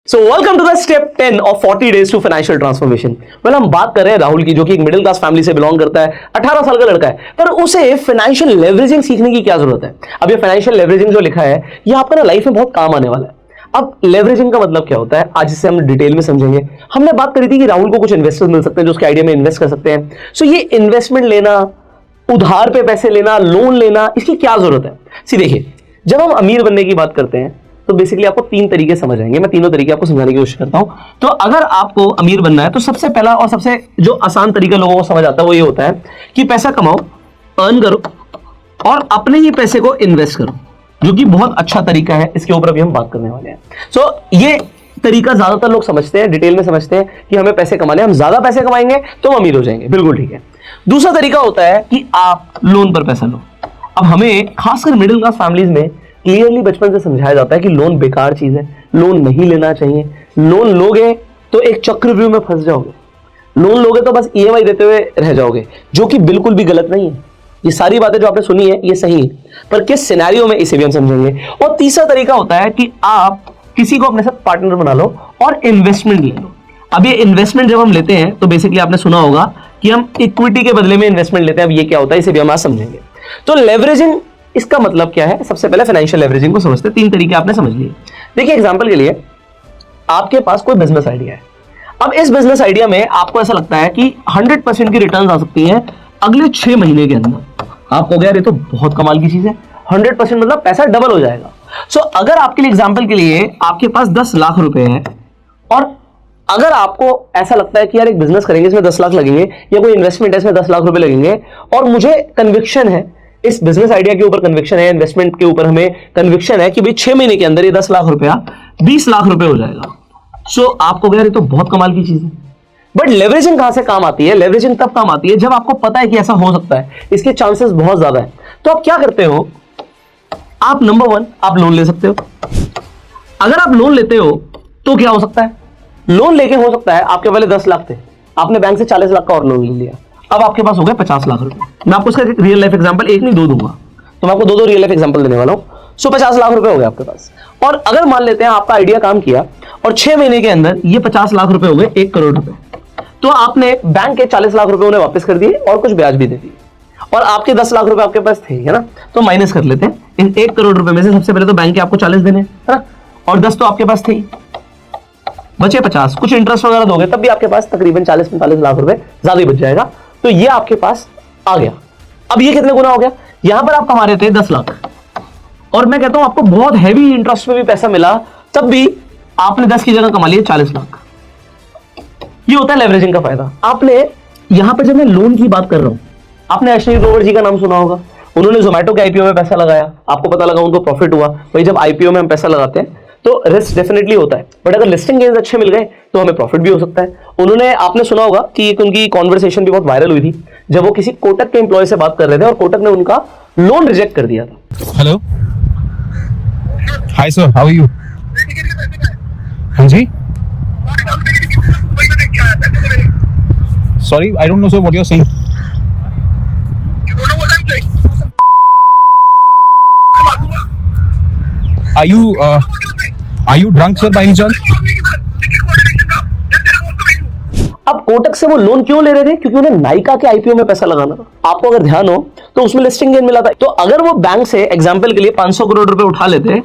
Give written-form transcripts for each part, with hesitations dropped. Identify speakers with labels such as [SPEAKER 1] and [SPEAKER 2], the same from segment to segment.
[SPEAKER 1] So welcome to the step 10 of 40 days to financial transformation. Well हम बात कर रहे हैं राहुल की, जो कि एक मिडिल क्लास फैमिली से बिलोंग करता है, 18 साल का लड़का है, पर उसे फाइनेंशियल लेवरेजिंग सीखने की क्या जरूरत है। अब ये फाइनेंशियल लेवरेजिंग जो लिखा है ये आपका ना लाइफ में बहुत काम आने वाला है। अब लेवरेजिंग का मतलब क्या होता है, आज इसे हम डिटेल में समझेंगे। हमने बात करी थी कि राहुल को कुछ इन्वेस्टर्स मिल सकते हैं जो उसके आइडिया में इन्वेस्ट कर सकते हैं। सो ये इन्वेस्टमेंट लेना, उधार पे पैसे लेना, लोन लेना, इसकी क्या जरूरत है। सी देखिए, जब हम अमीर बनने की बात करते हैं तो बेसिकली आपको तीन तरीके समझ आएंगे। मैं तीनों तरीके आपको समझाने की कोशिश करता हूं। तो अगर आपको अमीर बनना है तो सबसे पहला और सबसे जो आसान तरीका लोगों को समझ आता है वो ये होता है कि पैसा कमाओ, अर्न करो और अपने ही पैसे को इन्वेस्ट करो, जो कि बहुत अच्छा तरीका है। इसके ऊपर अभी हम बात करने वाले हैं। सो ये तरीका ज्यादातर लोग समझते हैं, डिटेल में समझते हैं कि हमें पैसे कमाने, हम ज्यादा पैसे कमाएंगे तो हम अमीर हो जाएंगे। बिल्कुल ठीक है। दूसरा तरीका होता है कि आप लोन पर पैसा लो। अब हमें खासकर मिडिल क्लास फैमिलीज में क्लियरली बचपन से समझाया जाता है कि लोन बेकार चीज है, लोन नहीं लेना चाहिए। लोन लोगे तो एक चक्रव्यूह में फंस जाओगे, लोन लोगे तो बस ईएमआई देते हुए रह जाओगे, जो कि बिल्कुल भी गलत नहीं है। ये सारी बातें जो आपने सुनी है ये सही है, पर किस सिनेरियो में इसे भी हम समझेंगे। और तीसरा तरीका होता है कि आप किसी को अपने साथ पार्टनर बना लो और इन्वेस्टमेंट ले लो। अब ये इन्वेस्टमेंट जब हम लेते हैं तो बेसिकली आपने सुना होगा कि हम इक्विटी के बदले में इन्वेस्टमेंट लेते हैं। अब ये क्या होता है इसे भी हम आज समझेंगे। तो लेवरेजिंग इसका मतलब क्या है, सबसे पहले फाइनेंशियल लेवरेजिंग को समझते हैं। तीन तरीके आपने समझ लिए। देखिए एग्जांपल के लिए, आपके पास कोई बिजनेस आइडिया है। अब इस बिजनेस आइडिया में आपको ऐसा लगता है कि 100% की रिटर्न्स आ सकती हैं अगले 6 महीने के अंदर। आपको गया ये तो बहुत कमाल की चीज है, 100% मतलब पैसा डबल हो जाएगा। सो अगर आपके लिए एग्जाम्पल के लिए आपके पास 10 लाख रुपए है और अगर आपको ऐसा लगता है कि यार एक बिजनेस करेंगे इसमें 10 लाख लगेंगे, या कोई इन्वेस्टमेंट है इसमें 10 लाख रुपए लगेंगे, और मुझे कन्विक्शन है, इस बिजनेस आइडिया के ऊपर कन्विक्शन है, इन्वेस्टमेंट के ऊपर हमें कन्विक्शन है कि भाई 6 महीने के अंदर ये 10 लाख रुपया 20 लाख रुपए हो जाएगा। सो आपको कह रहे तो बहुत कमाल की चीज है। बट लेवरेजिंग कहां से काम आती है? लेवरेजिंग तब काम आती है जब आपको पता है कि ऐसा हो सकता है, इसके चांसेस बहुत ज्यादा है। तो आप क्या करते हो, आप नंबर 1 आप लोन ले सकते हो। अगर आप लोन लेते हो तो क्या हो सकता है, लोन लेके हो सकता है आपके पहले 10 लाख थे, आपने बैंक से 40 लाख का और लोन ले लिया, अब आपके पास हो गया 50 लाख रुपए। मैं आपको इसका रियल लाइफ एग्जांपल एक नहीं दो दूंगा, तो मैं आपको दो रियल लाइफ एग्जांपल देने वाला हूं। सो 50 लाख रुपए हो गए आपके पास। और अगर मान लेते हैं आपका आइडिया काम किया और 6 महीने के अंदर ये 50 लाख रुपए हो गए 1 करोड़ रुपए, तो आपने बैंक के 40 लाख रुपए उन्हें वापस कर दिए और कुछ ब्याज भी दे दिए, और आपके 10 लाख रुपए आपके पास थे, है ना। तो माइनस कर लेते हैं इन 1 करोड़ रुपए में से। सबसे पहले तो बैंक के आपको 40 देने, है ना, और 10 तो आपके पास थे, बचे 50। कुछ इंटरेस्ट वगैरह दोगे तब भी आपके पास तकरीबन 40-45 लाख रुपए ज्यादा ही बच जाएगा। तो ये आपके पास आ गया। अब ये कितने गुना हो गया, यहां पर आप कमा रहे थे 10 लाख और मैं कहता हूं आपको बहुत हैवी इंटरेस्ट में भी पैसा मिला, तब भी आपने 10 की जगह कमा लिए 40 लाख। ये होता है लेवरेजिंग का फायदा। आपने यहां पर जब मैं लोन की बात कर रहा हूं, आपने अश्विनी ग्रोवर जी का नाम सुना होगा। उन्होंने जोमेटो के आईपीओ में पैसा लगाया, आपको पता लगा उनको प्रॉफिट हुआ। भाई जब आईपीओ में हम पैसा लगाते हैं तो रिस्क डेफिनेटली होता है, बट अगर लिस्टिंग गेन्स अच्छे मिल गए तो हमें प्रॉफिट भी हो सकता है। उन्होंने, आपने सुना होगा कि एक उनकी कॉन्वर्सेशन भी बहुत वायरल हुई थी जब वो किसी कोटक के एम्प्लॉय से बात कर रहे थे और कोटक ने उनका लोन रिजेक्ट कर दिया था।
[SPEAKER 2] Hello, hi sir, how are you? हाँ जी, sorry I don't know sir what you are saying. Are you drunk sir by any chance?
[SPEAKER 1] अब कोटक से वो लोन क्यों ले रहे थे? क्योंकि उन्हें नाइका के आईपीओ में पैसा लगाना था। आपको अगर ध्यान हो तो उसमें लिस्टिंग गेन मिला था। तो अगर वो बैंक से एग्जांपल के लिए 500 करोड़ रुपए उठा लेते,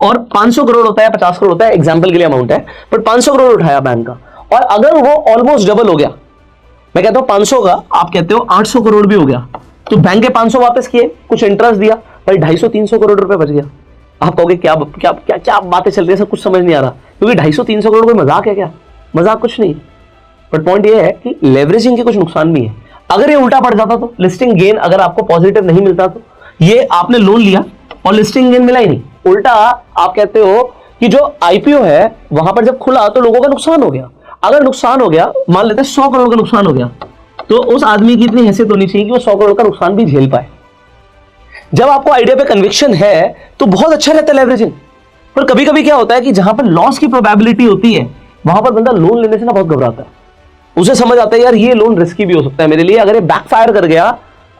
[SPEAKER 1] और 500 करोड़ होता है 50 करोड़ होता है, एग्जांपल के लिए अमाउंट है, बट 500 करोड़ उठाया बैंक का, और अगर वो ऑलमोस्ट डबल हो गया, मैं कहता हूं 500 का आप कहते हो 800 करोड़ भी हो गया, तो बैंक के 500 वापस किए, कुछ इंटरेस्ट दिया, भाई 250-300 करोड़ रुपए बच गया। आप कहोगे क्या क्या क्या क्या बातें चल रही है, सब कुछ समझ नहीं आ रहा, क्योंकि 250-300 करोड़ कोई मजाक है क्या? मजाक कुछ नहीं। बट पॉइंट ये है कि लेवरेजिंग के कुछ नुकसान भी है। अगर ये उल्टा पड़ जाता तो, लिस्टिंग गेन अगर आपको पॉजिटिव नहीं मिलता, तो ये आपने लोन लिया और लिस्टिंग गेन मिला ही नहीं, उल्टा आप कहते हो कि जो आईपीओ है वहां पर जब खुला तो लोगों का नुकसान हो गया। अगर नुकसान हो गया, मान लेते हैं 100 करोड़ का नुकसान हो गया, तो उस आदमी की इतनी हैसियत होनी चाहिए कि वो 100 करोड़ का नुकसान भी झेल पाए। जब आपको आइडिया पे कन्विक्शन है तो बहुत अच्छा रहता है लेवरेजिंग। पर कभी कभी क्या होता है कि जहां पर लॉस की प्रोबेबिलिटी होती है वहां पर बंदा लोन लेने से ना बहुत घबराता है। उसे समझ आता है यार ये लोन रिस्की भी हो सकता है मेरे लिए, अगर ये बैकफायर कर गया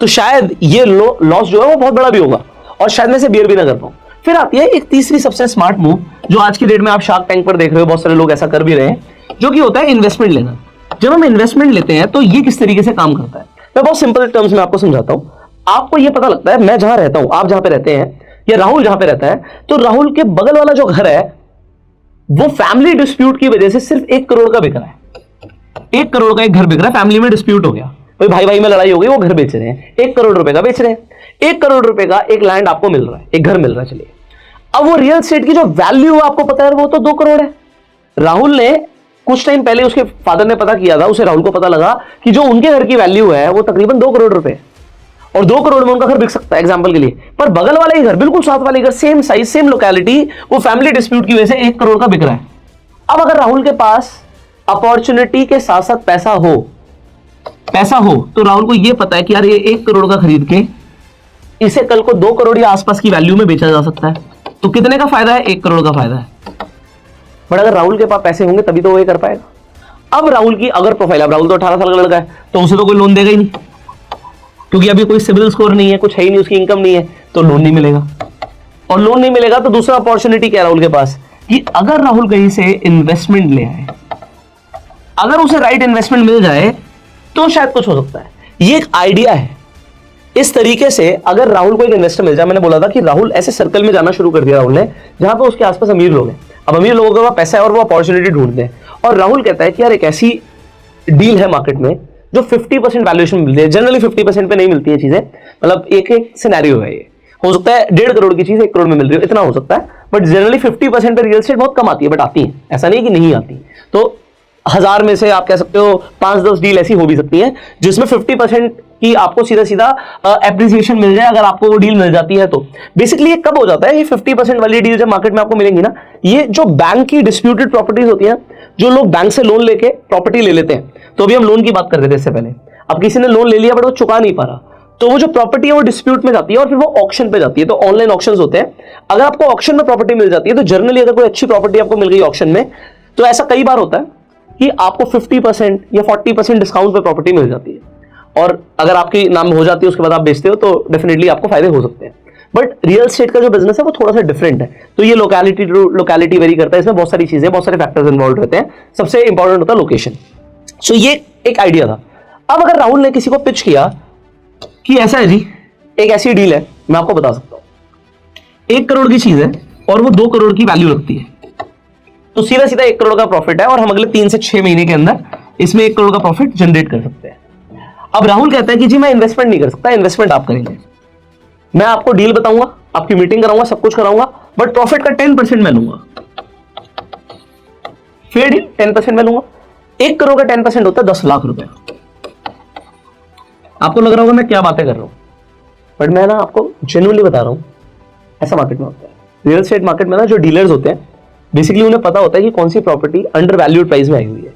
[SPEAKER 1] तो शायद ये लॉस जो है वो बहुत बड़ा भी होगा और शायद मैं इसे बियर भी ना कर पाऊं। फिर आती है एक तीसरी सबसे स्मार्ट मूव, जो आज की डेट में आप शार्क टैंक पर देख रहे हो, बहुत सारे लोग ऐसा कर भी रहे हैं, जो कि होता है इन्वेस्टमेंट लेना। जब हम इन्वेस्टमेंट लेते हैं तो ये किस तरीके से काम करता है, मैं बहुत सिंपल टर्म्स में आपको समझाता हूं। आपको ये पता लगता है, मैं जहां रहता हूं, आप जहां पे रहते हैं, या राहुल जहां पे रहता है, तो राहुल के बगल वाला जो घर है वो फैमिली डिस्प्यूट की वजह से सिर्फ 1 करोड़ का बिक रहा है। 1 करोड़ का एक घर बिक रहा है, फैमिली में डिस्प्यूट हो गया, कोई भाई भाई में लड़ाई हो गई, वो घर बेच रहे हैं, 1 करोड़ रुपए का बेच रहे हैं। 1 करोड़ रुपए का एक लैंड आपको मिल रहा है, एक घर मिल रहा है। चलिए, अब वो रियल एस्टेट की जो वैल्यू है आपको पता है, वो तो 2 करोड़ है। राहुल ने कुछ टाइम पहले, उसके फादर ने पता किया था, उसे राहुल को पता लगा कि जो उनके घर की वैल्यू है वो तकरीबन 2 करोड़ रुपए, और 2 करोड़ में उनका घर बिक सकता है एग्जांपल के लिए। पर बगल वाला ही घर, बिल्कुल साथ वाले घर, सेम साइज, सेम लोकेलिटी, वो फैमिली डिस्प्यूट की वजह से 1 करोड़ का बिक रहा है। अब अगर राहुल के पास अपॉर्चुनिटी के साथ साथ पैसा हो तो राहुल को यह पता है कि यार ये 1 करोड़ का खरीद के इसे कल को 2 करोड़ या आसपास की वैल्यू में बेचा जा सकता है। तो कितने का फायदा है? 1 करोड़ का फायदा है। बट अगर राहुल के पास पैसे होंगे तभी तो वो ये कर पाएगा। अब राहुल की अगर प्रोफाइल, अब राहुल तो 18 साल का लड़का है, तो उसे तो कोई लोन देगा ही नहीं, क्योंकि अभी कोई सिविल स्कोर नहीं है, कुछ है ही नहीं, उसकी इनकम नहीं है, तो लोन नहीं मिलेगा। और लोन नहीं मिलेगा तो दूसरा अपॉर्चुनिटी क्या है राहुल के पास, कि अगर राहुल कहीं से इन्वेस्टमेंट ले आए, अगर उसे राइट इन्वेस्टमेंट मिल जाए तो शायद कुछ हो सकता है। ये एक आइडिया है। इस तरीके से अगर राहुल को एक इन्वेस्टर मिल जाए, मैंने बोला था कि राहुल ऐसे सर्कल में जाना शुरू कर दिया राहुल ने, जहां पे उसके आसपास अमीर लोग हैं। अब अमीर लोगों के पास पैसा है और वो अपॉर्चुनिटी ढूंढते हैं, और राहुल कहता है कि यार एक ऐसी डील है मार्केट में जो 50% वैल्यूएशन मिलती है। जनरली 50% पे नहीं मिलती है चीजें, मतलब एक सिनेरियो है ये, हो सकता है 1.5 करोड़ की चीज 1 करोड़ में मिल रही हो, इतना हो सकता है, बट जनरली 50% पे रियल एस्टेट बहुत कम आती है, बट आती है, ऐसा नहीं कि नहीं आती। तो 1000 में से आप कह सकते हो 5-10 डील ऐसी हो भी सकती है जिसमें 50% की आपको सीधा सीधा एप्रिसिएशन मिल जाए, अगर आपको वो डील मिल जाती है तो। बेसिकली ये कब हो जाता है, ये 50% वाली डील जब मार्केट में आपको मिलेंगी ना, ये जो बैंक की डिस्प्यूटेड प्रॉपर्टीज होती है, जो लोग बैंक से लोन लेके प्रॉपर्टी ले लेते हैं। तो अभी हम लोन की बात कर रहे थे इससे पहले, अब किसी ने लोन ले लिया बट वो चुका नहीं पा रहा, तो वो जो प्रॉपर्टी है वो डिस्प्यूट में जाती है और फिर वो ऑक्शन पे जाती है। तो ऑनलाइन ऑक्शंस होते हैं, अगर आपको ऑक्शन में प्रॉपर्टी मिल जाती है तो जनरली अगर कोई अच्छी प्रॉपर्टी आपको मिल गई ऑक्शन में, तो ऐसा कई बार होता है कि आपको 50% या 40% डिस्काउंट पे प्रॉपर्टी मिल जाती है, और अगर आपके नाम हो जाती है उसके बाद आप बेचते हो तो डेफिनेटली आपको फायदे हो सकते हैं। बट रियल एस्टेट का जो बिजनेस है वो थोड़ा सा डिफरेंट है, तो ये लोकेलिटी टू लोकेलिटी वेरी करता है, इसमें बहुत सारी चीजें, बहुत सारे फैक्टर्स इन्वॉल्व रहते हैं। सबसे इंपॉर्टेंट होता है लोकेशन। सो ये एक आइडिया था। अब अगर राहुल ने किसी को पिच किया कि ऐसा है जी, एक ऐसी डील है, मैं आपको बता सकता हूं 1 करोड़ की चीज है और वो 2 करोड़ की वैल्यू रखती है, तो सीधा सीधा 1 करोड़ का प्रॉफिट है, और हम अगले 3 से 6 महीने के अंदर इसमें 1 करोड़ का प्रॉफिट जनरेट कर सकते हैं। अब राहुल कहता है कि जी मैं इन्वेस्टमेंट नहीं कर सकता, इन्वेस्टमेंट आप करेंगे, मैं आपको डील बताऊंगा, आपकी मीटिंग कराऊंगा, सब कुछ कराऊंगा, बट प्रॉफिट का 10% मैं लूंगा। फेयर डील, 10% मैं लूंगा। 1 करोड़ का 10% होता है 10 लाख रुपए। आपको लग रहा होगा मैं क्या बातें कर रहा हूं, बट मैं ना आपको जेन्युइनली बता रहा हूं, ऐसा मार्केट में होता है। रियल एस्टेट मार्केट में ना जो डीलर्स होते हैं, बेसिकली उन्हें पता होता है कि कौन सी प्रॉपर्टी अंडर वैल्यूड प्राइस में आई हुई है।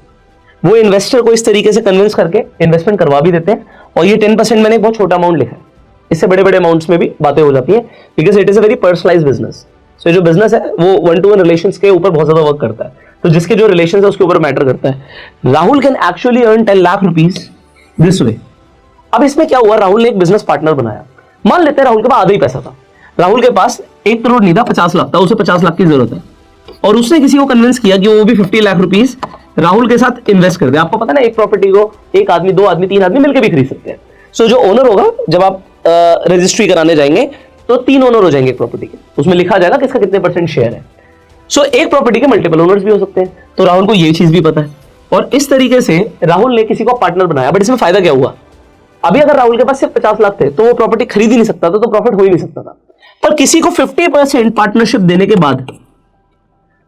[SPEAKER 1] वो इन्वेस्टर को इस तरीके से कन्विंस करके इन्वेस्टमेंट करवा भी देते हैं, और ये 10% मैंने एक बहुत छोटा अमाउंट लिखा है, इससे बड़े बड़े अमाउंट्स में भी बातें हो जाती है, because it is a very personalised business. So ये जो बिजनेस है वो 1-to-1 रिलेशंस के ऊपर बहुत ज्यादा वर्क करता है, तो जिसके जो रिलेशंस है उसके ऊपर मैटर करता है। Rahul can actually earn 10 lakh rupees this way. अब इसमें क्या हुआ, राहुल ने एक बिजनेस पार्टनर बनाया। मान लेते हैं राहुल के पास आधा ही पैसा था, राहुल के पास 1 करोड़ नहीं था, 50 लाख था, उसे 50 लाख की जरूरत है, और उसने किसी को कन्विंस किया कि वो भी 50 लाख रुपीस राहुल के साथ इन्वेस्ट कर दे। आपको पता है ना, एक प्रॉपर्टी को एक आदमी, 2 आदमी, 3 आदमी मिलकर भी खरीद सकते हैं। सो जो ओनर होगा, जब आप रजिस्ट्री कराने जाएंगे तो 3 ओनर हो जाएंगे प्रॉपर्टी के, उसमें लिखा जाएगा किसका कितने % शेयर है। सो एक प्रॉपर्टी के मल्टीपल ओनर्स भी हो सकते हैं, तो राहुल को ये चीज भी पता है, और इस तरीके से राहुल ने किसी को पार्टनर बनाया। बट इसमें फायदा क्या हुआ, अभी अगर राहुल के पास सिर्फ 50 लाख थे तो वो प्रॉपर्टी खरीद ही नहीं सकता था, तो प्रॉफिट हो ही नहीं सकता था। पर किसी को 50% पार्टनरशिप देने के बाद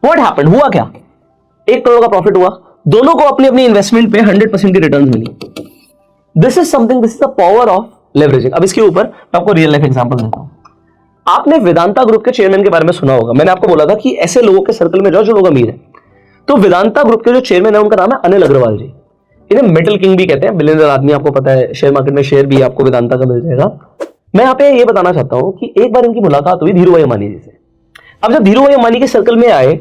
[SPEAKER 1] व्हाट हैपेंड, हुआ क्या, 1 करोड़ का प्रॉफिट हुआ, दोनों को अपनी अपनी इन्वेस्टमेंट पे 100% की रिटर्न मिली। This is something, this is the power of leveraging. अब इसके ऊपर मैं आपको रियल लाइफ एग्जांपल देता हूं। आपने वेदांता ग्रुप के चेयरमैन के बारे में सुना होगा, मैंने आपको बोला था कि ऐसे लोगों के सर्कल में जाओ जो लोग अमीर हैं। तो वेदांता ग्रुप के जो चेयरमैन है उनका नाम है अनिल अग्रवाल जी। इन्हें मेटल किंग भी कहते हैं, बिलियनर आदमी, आपको पता है शेयर मार्केट में शेयर भी आपको वेदांता का मिल जाएगा। मैं यहाँ पे ये बताना चाहता हूं कि एक बार इनकी मुलाकात हुई धीरू भाई अंबानी जी से। अब जब धीरू भाई अंबानी के सर्कल में आए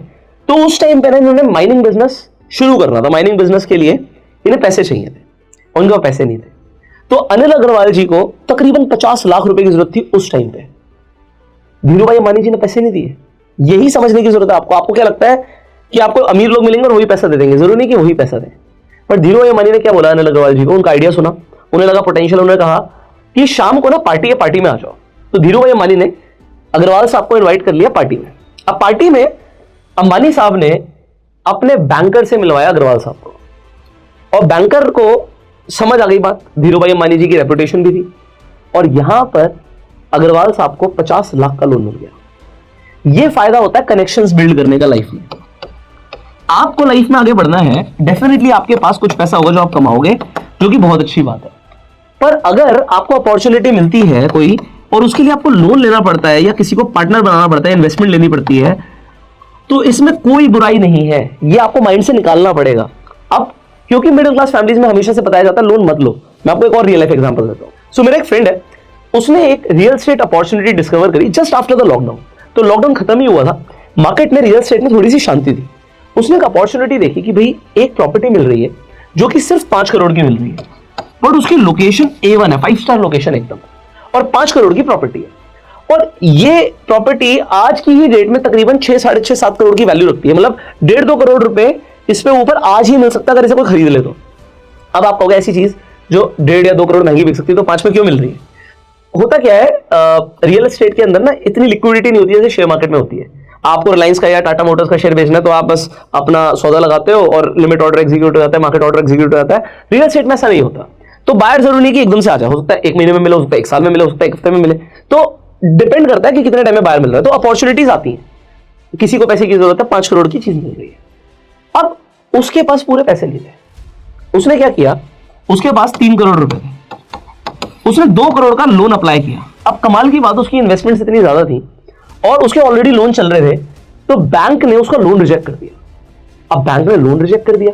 [SPEAKER 1] तो उस टाइम पे ना इन्होंने माइनिंग बिजनेस शुरू करना था। माइनिंग बिजनेस के लिए इन्हें पैसे चाहिए थे, उनके पास पैसे नहीं थे, तो अनिल अग्रवाल जी को तकरीबन 50 लाख रुपए की जरूरत थी उस टाइम पे। धीरू भाई अंबानी जी ने पैसे नहीं दिए। यही समझने की जरूरत है आपको। आपको क्या लगता है कि आपको अमीर लोग मिलेंगे और वही पैसा दे देंगे? जरूरी नहीं कि वही पैसा दें। पर धीरू भाई अंबानी ने क्या बोला अनिल अग्रवाल जी को, उनका आइडिया सुना, उन्हें लगा पोटेंशियल, उन्होंने कहा कि शाम को ना पार्टी है, पार्टी में आ जाओ। तो धीरू भाई अंबानी ने अग्रवाल साहब को इन्वाइट कर लिया पार्टी में। अब पार्टी में अंबानी साहब ने अपने बैंकर से मिलवाया अग्रवाल साहब को, और बैंकर को समझ आ गई बात, धीरू भाई अंबानी जी की रेपुटेशन भी थी, और यहां पर अग्रवाल साहब को 50 लाख का लोन मिल गया। यह फायदा होता है कनेक्शंस बिल्ड करने का लाइफ में। आपको लाइफ में आगे बढ़ना है, डेफिनेटली आपके पास कुछ पैसा होगा जो आप कमाओगे, जो कि बहुत अच्छी बात है। पर अगर आपको अपॉर्चुनिटी मिलती है कोई और उसके लिए आपको लोन लेना पड़ता है या किसी को पार्टनर बनाना पड़ता है, इन्वेस्टमेंट लेनी पड़ती है, तो इसमें कोई बुराई नहीं है। ये आपको माइंड से निकालना पड़ेगा। अब क्योंकि मिडिल क्लास फैमिलीज में हमेशा से बताया जाता है लोन मत लो। मैं आपको एक और रियल लाइफ एग्जांपल देता हूं। सो मेरा एक फ्रेंड है, उसने एक रियल एस्टेट अपॉर्चुनिटी डिस्कवर करी जस्ट आफ्टर द लॉकडाउन। तो लॉकडाउन खत्म ही हुआ था, मार्केट में रियल एस्टेट में थोड़ी सी शांति थी। उसने एक अपॉर्चुनिटी देखी कि भाई एक प्रॉपर्टी मिल रही है जो कि सिर्फ 5 करोड़ की मिल रही है, बट उसकी लोकेशन A1 है, 5 स्टार लोकेशन एकदम, और 5 करोड़ की प्रॉपर्टी है। और ये प्रॉपर्टी आज की ही डेट में तकरीबन 6, 6.5, 7 करोड़ की वैल्यू रखती है। मतलब 1.5-2 करोड़ रुपए इस पे ऊपर आज ही मिल सकता है अगर इसे कोई खरीद ले तो। अब आप कहोगे ऐसी चीज जो 1.5 या 2 करोड़ महंगी बिक सकती है तो 5 में क्यों मिल रही है? होता क्या है, रियल एस्टेट के अंदर ना इतनी लिक्विडिटी नहीं होती है जैसे शेयर मार्केट में होती है। आपको रिलायंस का या टाटा मोटर्स का शेयर बेचना है तो आप बस अपना सौदा लगाते हो और लिमिट ऑर्डर एग्जीक्यूट हो जाता है, मार्केट ऑर्डर एग्जीक्यूट हो जाता है। रियल एस्टेट में ऐसा नहीं होता। तो बायर जरूरी नहीं कि एकदम से आ जाए, हो सकता है 1 महीने में मिले, हो सकता है 1 साल में मिले, हो सकता है 1 हफ्ते में मिले। तो डिपेंड करता है कि कितने टाइम में बायर मिल रहा है। तो अपॉर्चुनिटीज आती हैं, किसी को पैसे की जरूरत है, 5 करोड़ की चीज मिल रही है। अब उसके पास पूरे पैसे नहीं थे। उसने क्या किया, उसके पास 3 करोड़ रुपए थे, उसने 2 करोड़ का लोन अप्लाई किया। अब कमाल की बात, उसकी इन्वेस्टमेंट इतनी ज्यादा थी और उसके ऑलरेडी लोन चल रहे थे, तो बैंक ने उसका लोन रिजेक्ट कर दिया। अब बैंक ने लोन रिजेक्ट कर दिया।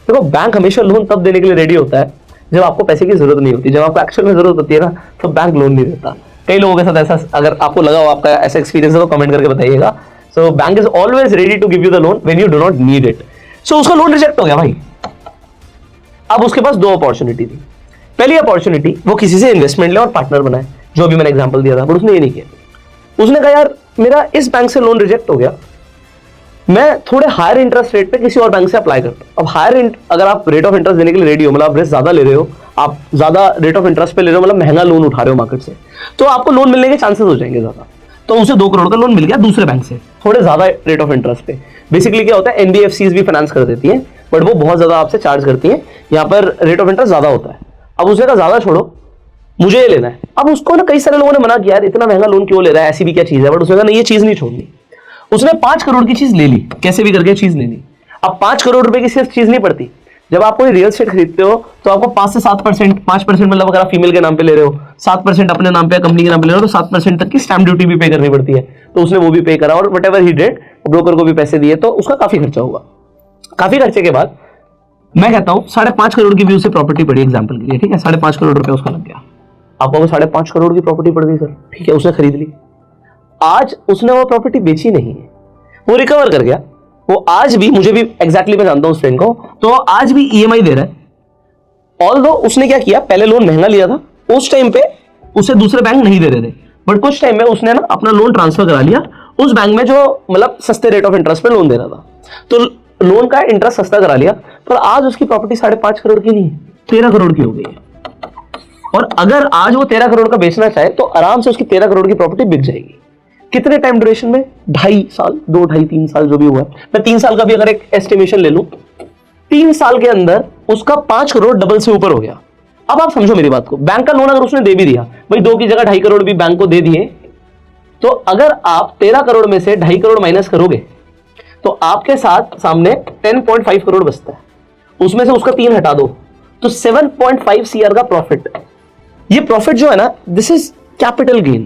[SPEAKER 1] देखो, बैंक हमेशा लोन तब देने के लिए रेडी होता है जब आपको पैसे की जरूरत नहीं होती। जब आपको एक्चुअल में जरूरत होती है ना, तो बैंक लोन नहीं देता। कई लोगों के साथ ऐसा, अगर आपको लगा हो आपका ऐसा एक्सपीरियंस है तो कमेंट करके बताइएगा। So bank is always ready to give you the loan when you do not need it. So उसका लोन रिजेक्ट हो गया भाई। अब उसके पास 2 अपॉर्चुनिटी थी। पहली अपॉर्चुनिटी, वो किसी से इन्वेस्टमेंट ले और पार्टनर बनाए, जो अभी मैंने एग्जांपल दिया था, पर उसने ये नहीं किया। उसने कहा यार मेरा इस बैंक से लोन रिजेक्ट हो गया, मैं थोड़े हायर इंटरेस्ट रेट पे किसी और बैंक से अप्लाई करता हूं। अब हायर, अगर आप रेट ऑफ इंटरेस्ट देने के लिए रेडी हो, मतलब आप रिस्क ज्यादा ले रहे हो, आप ज्यादा रेट ऑफ इंटरेस्ट पे ले रहे हो, मतलब महंगा लोन उठा रहे हो मार्केट से, तो आपको लोन मिलने के चांसेस हो जाएंगे ज्यादा। तो उसे 2 करोड़ का लोन मिल गया दूसरे बैंक से, थोड़े ज्यादा रेट ऑफ इंटरेस्ट पे। बेसिकली क्या होता है, NBFCs भी फाइनेंस कर देती है, बट वो बहुत ज्यादा आपसे चार्ज करती है। यहाँ पर रेट ऑफ इंटरेस्ट ज्यादा होता है। अब उसने कहा ज्यादा छोड़ो, मुझे ये लेना है। अब उसको ना कई सारे लोगों ने मना किया, यार इतना महंगा लोन क्यों ले रहा है, ऐसी भी क्या चीज है, बट उसने कहा नहीं, ये चीज नहीं छोड़नी। उसने 5 करोड़ की चीज ले ली, कैसे भी करके चीज ले ली। अब 5 करोड़ रुपए की सिर्फ चीज नहीं पड़ती। जब आप कोई रियल एस्टेट खरीदते हो तो आपको 5 से 7%, 5% मतलब अगर आप फीमेल के नाम पे ले रहे हो, 7% अपने नाम पे, कंपनी के नाम पे ले रहे हो, तो 7% तक की स्टैंप ड्यूटी भी पे करनी पड़ती है। तो उसने वो भी पे करा और what ever he did, broker को भी पैसे दिए, तो उसका काफी खर्चा हुआ। काफी खर्चे के बाद मैं कहता हूं 5.5 करोड़ की व्यू से प्रॉपर्टी पड़ी एग्जाम्पल के लिए, ठीक है, 5.5 करोड़ रुपए उसका लग गया। आपको 5.5 करोड़ की प्रॉपर्टी पड़ गई सर, ठीक है, उसने खरीद ली। आज उसने वो प्रॉपर्टी बेची नहीं है, वो रिकवर कर गया। वो आज भी, मुझे भी एग्जैक्टली मैं जानता हूं उस फ्रेंड को, तो आज भी EMI दे रहा है। ऑल्दो उसने क्या किया, पहले लोन महंगा लिया था, उस टाइम पे उसे दूसरे बैंक नहीं दे रहे थे, बट कुछ टाइम में उसने ना अपना लोन ट्रांसफर करा लिया उस बैंक में जो मतलब सस्ते रेट ऑफ इंटरेस्ट पे लोन दे रहा था। तो लोन का इंटरेस्ट सस्ता करा लिया, पर आज उसकी प्रॉपर्टी 5.5 करोड़ की नहीं, 13 करोड़ की हो गई है। और अगर आज वो 13 करोड़ का बेचना चाहे तो आराम से उसकी 13 करोड़ की प्रॉपर्टी बिक जाएगी। कितने टाइम ड्यूरेशन में, 2.5 साल, 2, 2.5, 3 साल जो भी हुआ है। मैं 3 साल का भी अगर एक एस्टिमेशन ले लूं, 3 साल के अंदर उसका 5 करोड़ डबल से ऊपर हो गया। अब आप समझो मेरी बात को, बैंक का लोन अगर उसने दे भी दिया, भाई 2 की जगह 2.5 करोड़ भी बैंक को दे दिए, तो अगर आप 13 करोड़ में से 2.5 करोड़ माइनस करोगे तो आपके साथ सामने 10.5 करोड़ बचता है। उसमें से उसका 3 हटा दो तो 7.5 CR का प्रॉफिट। ये प्रॉफिट जो है ना, this is capital gain.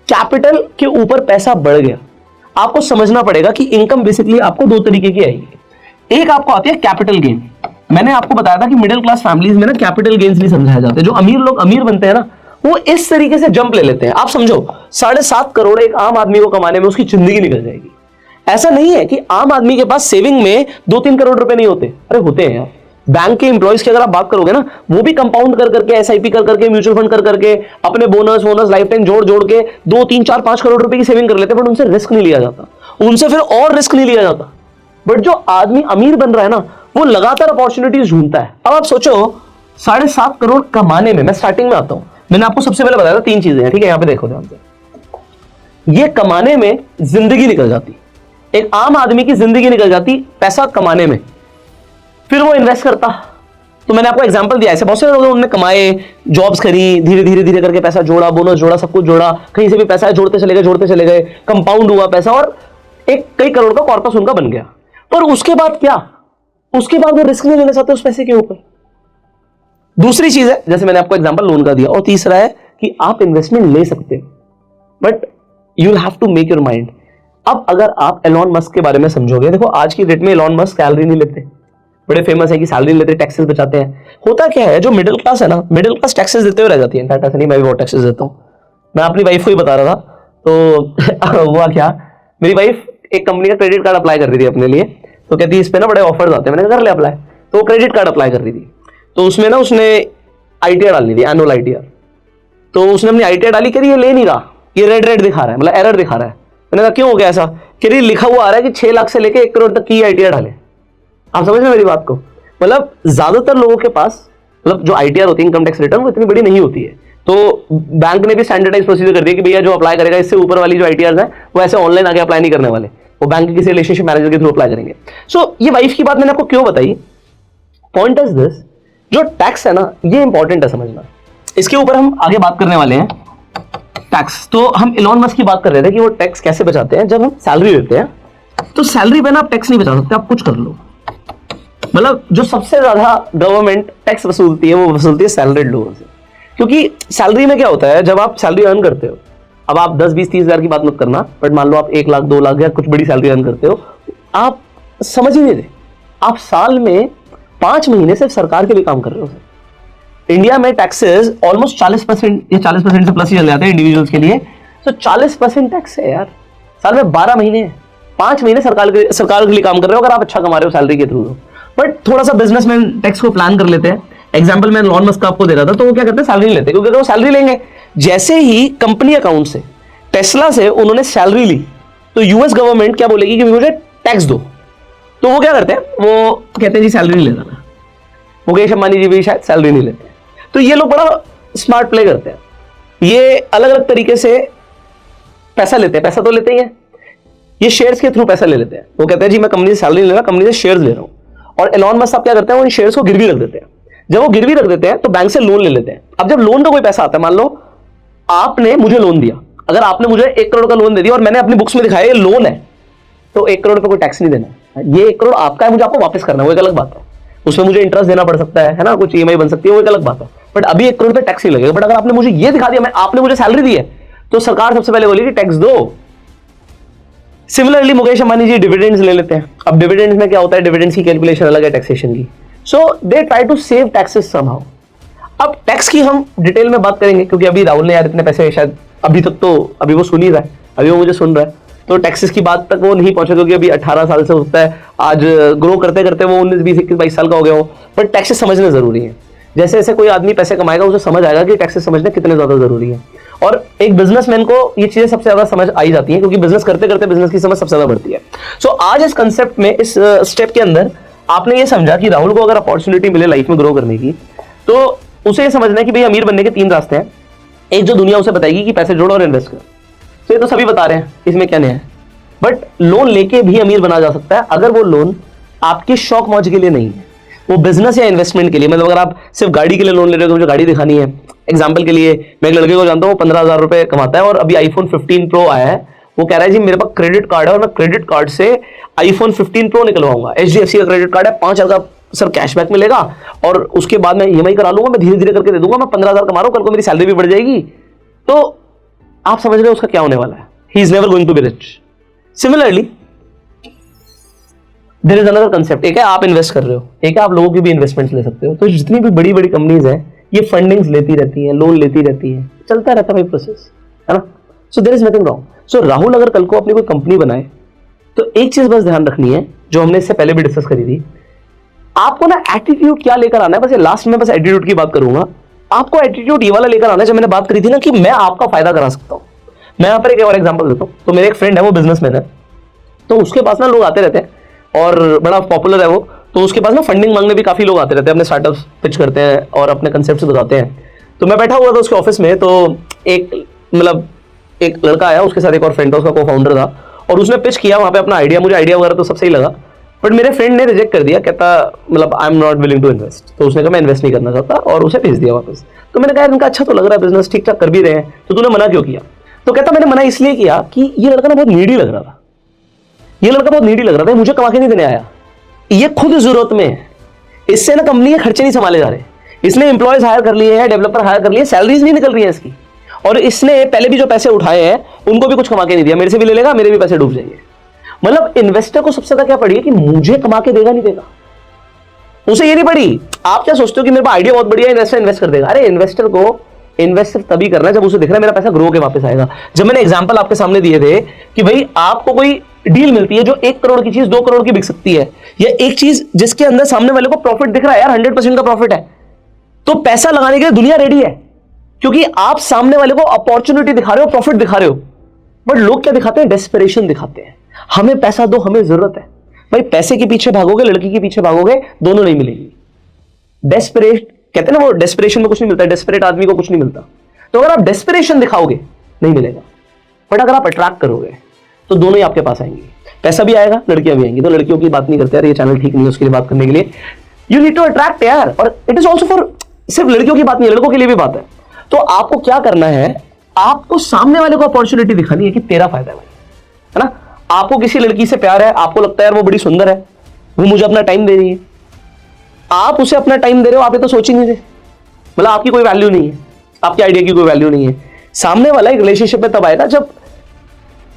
[SPEAKER 1] Capital के ऊपर पैसा बढ़ गया। आपको समझना पड़ेगा कि इनकम बेसिकली आपको 2 तरीके की आएगी। एक आपको आती है कैपिटल गेन। मैंने आपको बताया था कि मिडिल क्लास फैमिलीज में ना कैपिटल गेन्स नहीं समझाए जाते। जो अमीर लोग अमीर बनते हैं ना, वो इस तरीके से जंप ले लेते हैं। आप समझो 7.5 करोड़ एक आम आदमी को कमाने में उसकी जिंदगी निकल जाएगी। ऐसा नहीं है कि आम आदमी के पास सेविंग में 2-3 करोड़ रुपए नहीं होते, अरे होते हैं यार। बैंक के एम्प्लॉइज की अगर आप बात करोगे ना, वो भी कंपाउंड कर करके, एसआईपी कर करके, म्यूचुअल फंड कर करके, अपने बोनस लाइफ टाइम जोड़ जोड़ के 2, 3, 4, 5 करोड़ रुपए की सेविंग कर लेते हैं, बट उनसे रिस्क नहीं लिया जाता, उनसे फिर और रिस्क नहीं लिया जाता। बट जो आदमी अमीर बन रहा है ना, वो लगातार अपॉर्चुनिटीज ढूंढता है। अब आप सोचो 7.5 करोड़ कमाने में, मैं स्टार्टिंग में आता हूं, मैंने आपको सबसे पहले बताया था 3 चीजें हैं, ठीक है, यहां पे देखो ध्यान से। ये कमाने में जिंदगी निकल जाती, एक आम आदमी की जिंदगी निकल जाती पैसा कमाने में, फिर वो इन्वेस्ट करता। तो मैंने आपको एग्जांपल दिया, ऐसे बहुत से लोग उन्होंने कमाए, जॉब्स करी, धीरे धीरे धीरे करके पैसा जोड़ा, बोनस जोड़ा, सब कुछ जोड़ा, कहीं से भी पैसा जोड़ते चले गए, कंपाउंड हुआ पैसा, और एक कई करोड़ का कॉर्पस उनका बन गया। पर उसके बाद क्या, उसके बाद वो रिस्क नहीं लेना चाहते उस पैसे के ऊपर। दूसरी चीज है, जैसे मैंने आपको एग्जांपल लोन का दिया, और तीसरा है कि आप इन्वेस्टमेंट ले सकते हो, but you have to make your mind. अब अगर आप एलॉन मस्क के बारे में समझोगे, देखो आज की डेट में एलॉन मस्क सैलरी नहीं लेते, बड़े फेमस है कि सैलरी लेते, टैक्सेस बचाते हैं। होता क्या है, जो मिडिल क्लास है ना, मिडिल क्लास टैक्सेस देते हुए रह जाती है। टाटा से नहीं, मैं भी बहुत टैक्सेस देता हूँ। मैं अपनी वाइफ को ही बता रहा था, तो हुआ क्या, मेरी वाइफ एक कंपनी का क्रेडिट कार्ड अप्लाई कर रही थी अपने लिए, तो कहती है इस पे ना बड़े ऑफर्स आते हैं, मैंने कर लिया अप्लाई। तो वो क्रेडिट कार्ड अप्लाई कर रही थी, तो उसमें ना उसने आईटीआर डालनी थी, एनुअल आईटीआर। तो उसने अपनी आईटीआर डाली, कह रही ये ले नहीं रहा, ये रेड दिखा रहा है, मतलब एरर दिखा रहा है। मैंने कहा क्यों हो गया ऐसा, कह रही लिखा हुआ आ रहा है कि 6 लाख से लेके 1 करोड़ तक की आईटीआर डाले। आप समझ रहे हैं मेरी बात को, मतलब ज्यादातर लोगों के पास, मतलब जो आईटीआर होती है, इनकम टैक्स रिटर्न, वो इतनी बड़ी नहीं होती है। तो बैंक ने भी स्टैंडर्डाइज प्रोसीजर कर दिया कि भैया जो अप्लाई करेगा, इससे ऊपर वाली जो आईटीआर है वो ऐसे ऑनलाइन आगे अप्लाई नहीं करने वाले, वो बैंक के किसी रिलेशनशिप मैनेजर के थ्रू अप्लाई करेंगे। सो ये वाइफ की बात मैंने आपको क्यों बताई, पॉइंट इज दिस, जो टैक्स है ना, ये इंपॉर्टेंट है समझना। इसके ऊपर हम आगे बात करने वाले हैं, टैक्स। तो हम एलॉन मस्क की बात कर रहे थे कि वो टैक्स कैसे बचाते हैं। जब हम सैलरी लेते हैं, तो सैलरी पे ना आप टैक्स नहीं बचा सकते, आप कुछ कर लो। मतलब जो सबसे ज्यादा गवर्नमेंट टैक्स वसूलती है, वो वसूलती है सैलरीड लोगों से। क्योंकि सैलरी में क्या होता है, जब आप सैलरी अर्न करते हो, अब आप 10, 20, 30 हजार की बात मत करना, बट मान लो आप 1 लाख, 2 लाख या कुछ बड़ी सैलरी अर्न करते हो, आप समझ ही नहीं रहे, आप साल में 5 महीने सिर्फ सरकार के लिए काम कर रहे हो। इंडिया में टैक्सेस ऑलमोस्ट 40% या 40% से प्लस ही चल जाते हैं इंडिविजुअल्स के लिए। तो 40% टैक्स है यार, साल में 12 महीने, 5 महीने सरकार के लिए काम कर रहे हो, अगर आप अच्छा कमा रहे हो सैलरी के थ्रू। बट थोड़ा सा बिजनेसमैन टैक्स को प्लान कर लेते हैं। एग्जांपल मैं एलॉन मस्क का आपको दे रहा था, तो वो क्या करते हैं, सैलरी लेते हैं, क्योंकि अगर वो सैलरी लेंगे, जैसे ही कंपनी अकाउंट से, टेस्ला से उन्होंने सैलरी ली, तो यूएस गवर्नमेंट क्या बोलेगी कि मुझे टैक्स दो। तो वो क्या करते हैं, वो कहते हैं जी सैलरी नहीं लेना। मुकेश अंबानी जी भी शायद सैलरी नहीं लेते। तो ये लोग बड़ा स्मार्ट प्ले करते हैं, ये अलग अलग तरीके से पैसा लेते हैं। पैसा तो लेते ही हैं, ये शेयर्स के थ्रू पैसा ले लेते हैं। वो कहते हैं जी मैं कंपनी से सैलरी ले रहा, कंपनी से शेयर्स ले रहा हूं। और एलॉन मस्क साहब क्या करते हैं, वो इन शेयर्स को गिरवी रख देते हैं। जब वो गिरवी रख देते हैं, तो बैंक से लोन ले लेते हैं। अब जब लोन का कोई पैसा आता है, मान लो आपने मुझे लोन दिया, अगर आपने मुझे 1 करोड़ का लोन दे दिया और मैंने अपनी बुक्स में दिखाया ये लोन है, तो 1 करोड़ पे कोई टैक्स नहीं देना। ये 1 करोड़ आपका है, मुझे आपको वापस करना है, वो एक अलग बात है। उसमें मुझे इंटरेस्ट देना पड़ सकता है ना, कुछ ईएमआई बन सकती है, वो एक अलग बात है। बट अभी 1 करोड़ पे टैक्स ही लगेगा। बट अगर आपने मुझे ये दिखा दिया, आपने मुझे सैलरी दी है, तो सरकार सबसे पहले बोलेगी टैक्स दो। सिमिलरली मुकेश अंबानी जी डिविडेंड्स ले लेते हैं। अब डिविडेंड्स में क्या होता है, डिविडेंड्स की कैलकुलेशन अलग है टैक्सेशन की। So they try to save taxes somehow. अब टैक्स की हम डिटेल में बात करेंगे, क्योंकि अभी राहुल ने यार इतने पैसे शायद अभी तक, तो अभी वो सुन ही रहा है, अभी वो मुझे सुन रहा है, तो टैक्सेस की बात तक वो नहीं पहुंचा, क्योंकि अभी 18 साल से होता है, आज ग्रो करते करते वो 19, 20, 21, 22 साल का हो गया हो। पर टैक्सेस समझना जरूरी है। जैसे जैसे कोई आदमी पैसे कमाएगा, उसे समझ आएगा कि टैक्सेस समझना कितने ज्यादा जरूरी है। और एक बिजनेसमैन को ये चीजें सबसे ज्यादा समझ आई जाती हैं, क्योंकि बिजनेस करते करते बिजनेस की समझ सबसे ज्यादा बढ़ती है। सो आज इस कंसेप्ट में, इस स्टेप के अंदर आपने ये समझा कि राहुल को अगर अपॉर्चुनिटी मिले लाइफ में ग्रो करने की, तो उसे ये समझना है कि भाई अमीर बनने के 3 रास्ते हैं। एक जो दुनिया उसे बताएगी कि पैसे जोड़ो और इन्वेस्ट कर, तो ये तो सभी बता रहे हैं, इसमें क्या नया है। बट लोन लेके भी अमीर बना जा सकता है, अगर वो लोन आपके शौक मौज के लिए नहीं है, वो बिजनेस या इन्वेस्टमेंट के लिए। मतलब अगर आप सिर्फ गाड़ी के लिए लोन ले रहे हो, मुझे गाड़ी दिखानी है, एग्जाम्पल के लिए मैं एक लड़के को जानता हूँ, 15,000 रुपए कमाता है और अभी iPhone 15 Pro आया है। वो कह रहा है जी मेरे पास क्रेडिट कार्ड है और मैं क्रेडिट कार्ड से iPhone 15 Pro निकलवाऊंगा। HDFC का क्रेडिट कार्ड है, 5,000 का सर कैशबैक मिलेगा और उसके बाद मैं EMI करा लूंगा, मैं धीरे धीरे करके दे दूंगा, मैं 15,000 कमा रहा हूं, कल को मेरी सैलरी भी बढ़ जाएगी। तो आप समझ रहे हो उसका क्या होने वाला है। He is never going to be rich. Similarly there is another concept. एक है आप इन्वेस्ट कर रहे हो, एक है आप लोगों की भी इन्वेस्टमेंट्स ले सकते हो। तो जितनी भी बड़ी बड़ी कंपनीज हैं, ये फंडिंग्स लेती रहती हैं, लोन लेती रहती हैं, चलता रहता है भाई प्रोसेस, है ना। So there is nothing wrong. So Rahul अगर कल को अपनी कोई कंपनी बनाए, तो एक चीज बस ध्यान रखनी है, जो हमने इससे पहले भी डिस्कस करी थी, आपको ना एटीट्यूड क्या लेकर आना है, बस ये लास्ट में बस एटीट्यूड की बात करूंगा। आपको एटीट्यूड ये वाला लेकर आना है, जब मैंने बात करी थी ना कि मैं आपका फायदा करा सकता हूं। मैं यहाँ पर एक और एग्जांपल देता हूं। तो मेरे एक फ्रेंड है, वो बिजनेसमैन है, तो उसके पास ना लोग आते रहते हैं और बड़ा पॉपुलर है वो, तो उसके पास ना फंडिंग मांगने भी काफी लोग आते रहते हैं, अपने स्टार्टअप्स पिच करते हैं और अपने कंसेप्ट बताते हैं। तो मैं बैठा हुआ था उसके ऑफिस में, तो एक लड़का आया, उसके साथ एक और फ्रेंड था, उसका को फाउंडर था, और उसने पिच किया वहां पे अपना आइडिया। मुझे आइडिया वगैरह तो सब सही लगा, बट मेरे फ्रेंड ने रिजेक्ट कर दिया, कहता I am not willing to invest. तो उसने कहा मैं इन्वेस्ट नहीं करना चाहता और उसे भेज दिया वापस। तो मैंने कहा इनका अच्छा तो लग रहा है बिजनेस, ठीक ठाक कर भी रहे हैं, तो तूने मना क्यों किया? तो कहता मैंने मना इसलिए किया कि ये लड़का ना बहुत नीडी लग रहा था, ये लड़का बहुत नीडी लग रहा था, मुझे कमा के नहीं देने आया, ये खुद जरूरत में है, इससे ना कंपनी के खर्चे नहीं संभाले जा रहे, इसने एम्प्लॉयज हायर कर लिए हैं, डेवलपर हायर कर लिए, सैलरीज नहीं निकल रही है इसकी, और इसने पहले भी जो पैसे उठाए हैं उनको भी कुछ कमा के नहीं दिया, मेरे से भी ले लेगा, मेरे भी पैसे डूब जाएंगे। मतलब इन्वेस्टर को सबसे ज्यादा क्या पड़ी है कि मुझे कमा के देगा नहीं देगा, उसे ये नहीं पड़ी। आप क्या सोचते हो कि मेरे पास आइडिया बहुत बढ़िया है, इन्वेस्टर इन्वेस्ट कर देगा? अरे इन्वेस्टर को इन्वेस्टर तभी करना है जब उसे दिख रहा है मेरा पैसा ग्रो के वापस आएगा। जब मैंने एग्जांपल आपके सामने दिए थे कि भाई आपको कोई डील मिलती है जो 1 करोड़ की चीज 2 करोड़ की बिक सकती है, या एक चीज जिसके अंदर सामने वाले को प्रॉफिट दिख रहा है, यार 100% का प्रॉफिट है, तो पैसा लगाने के लिए दुनिया रेडी है, क्योंकि आप सामने वाले को अपॉर्चुनिटी दिखा रहे हो, प्रॉफिट दिखा रहे हो। बट लोग क्या दिखाते हैं? डेस्परेशन दिखाते हैं, हमें पैसा दो, हमें जरूरत है। भाई पैसे के पीछे भागोगे, लड़की के पीछे भागोगे, दोनों नहीं मिलेगी। डेस्परेट कहते हैं ना, वो डेस्परेशन में कुछ नहीं मिलता, डेस्परेट आदमी को कुछ नहीं मिलता। तो अगर आप डेस्परेशन दिखाओगे नहीं मिलेगा, बट अगर आप अट्रैक्ट करोगे तो दोनों ही आपके पास आएंगे, पैसा भी आएगा, लड़कियां भी आएंगी। तो लड़कियों की बात नहीं करते यार, ये चैनल ठीक नहीं है उसके लिए बात करने के लिए। यू नीड टू अट्रैक्ट यार, और इट इज ऑल्सो फॉर, सिर्फ लड़कियों की बात नहीं है, लड़कों के लिए भी बात है। तो आपको क्या करना है, आपको सामने वाले को अपॉर्चुनिटी दिखानी है कि तेरा फायदा है ना। आपको किसी लड़की से प्यार है, आपको लगता है यार वो बड़ी सुंदर है, वो मुझे अपना टाइम दे रही है, आप उसे अपना टाइम दे रहे हो, आप ये तो सोच ही नहीं रहे, मतलब आपकी कोई वैल्यू नहीं है, आपके आइडिया की कोई वैल्यू नहीं है। सामने वाला एक रिलेशनशिप में तब आएगा जब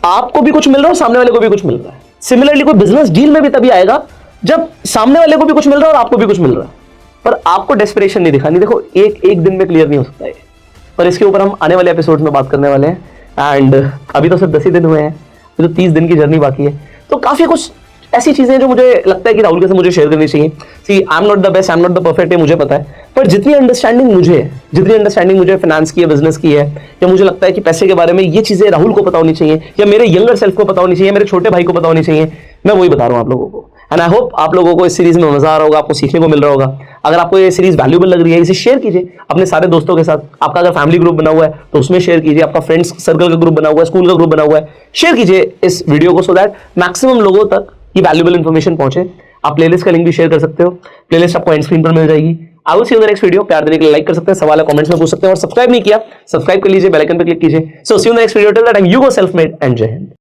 [SPEAKER 1] आपको भी कुछ मिल रहा है और सामने वाले को भी कुछ मिल रहा है। सिमिलरली कोई बिजनेस डील में भी तभी आएगा जब सामने वाले को भी कुछ मिल रहा है और आपको भी कुछ मिल रहा है। पर आपको डेस्परेशन नहीं दिखानी। देखो एक दिन में क्लियर नहीं हो सकता है, पर इसके ऊपर हम आने वाले एपिसोड में बात करने वाले हैं। एंड अभी तो सिर्फ 10 ही दिन हुए हैं, तो 30 दिन की जर्नी बाकी है। तो काफी कुछ ऐसी चीजें जो मुझे लगता है कि राहुल के साथ मुझे शेयर करनी चाहिए। See I am not the best, I am not the perfect, मुझे पता है, पर जितनी अंडरस्टैंडिंग मुझे फाइनेंस की है, बिजनेस की है, या मुझे लगता है कि पैसे के बारे में ये चीजें राहुल को पता होनी चाहिए, या मेरे यंगर सेल्फ को पता होनी चाहिए, मेरे छोटे भाई को पता होनी चाहिए, मैं वही बता रहा हूँ आप लोगों को। एंड आई होप आप लोगों को इस सीरीज में मजा आ रहा होगा, आपको सीखने को मिल रहा होगा। अगर आपको ये सीरीज वैल्यूबल लग रही है, इसे शेयर कीजिए अपने सारे दोस्तों के साथ। आपका अगर फैमिली ग्रुप बना हुआ है तो उसमें शेयर कीजिए, आपका फ्रेंड्स सर्कल का ग्रुप बना हुआ है, स्कूल का ग्रुप बना हुआ है, शेयर कीजिए इस वीडियो को, सो दैट मैक्सिमम लोगों तक ये वैल्यूबल इंफॉर्मेशन पहुंचे। आप प्लेलिस्ट का लिंक भी शेयर कर सकते हो, प्लेलिस्ट आपको एंड स्क्रीन पर मिल जाएगी। I will see you in the next video. प्यार देने के लिए लाइक कर सकते हैं, सवाल है कमेंट्स में पूछ सकते हैं, और सब्सक्राइब नहीं किया सब्सक्राइब कर लीजिए, बेल आइकन पर क्लिक कीजिए। So see you in the next video, till that time you go self made and जय हिंद।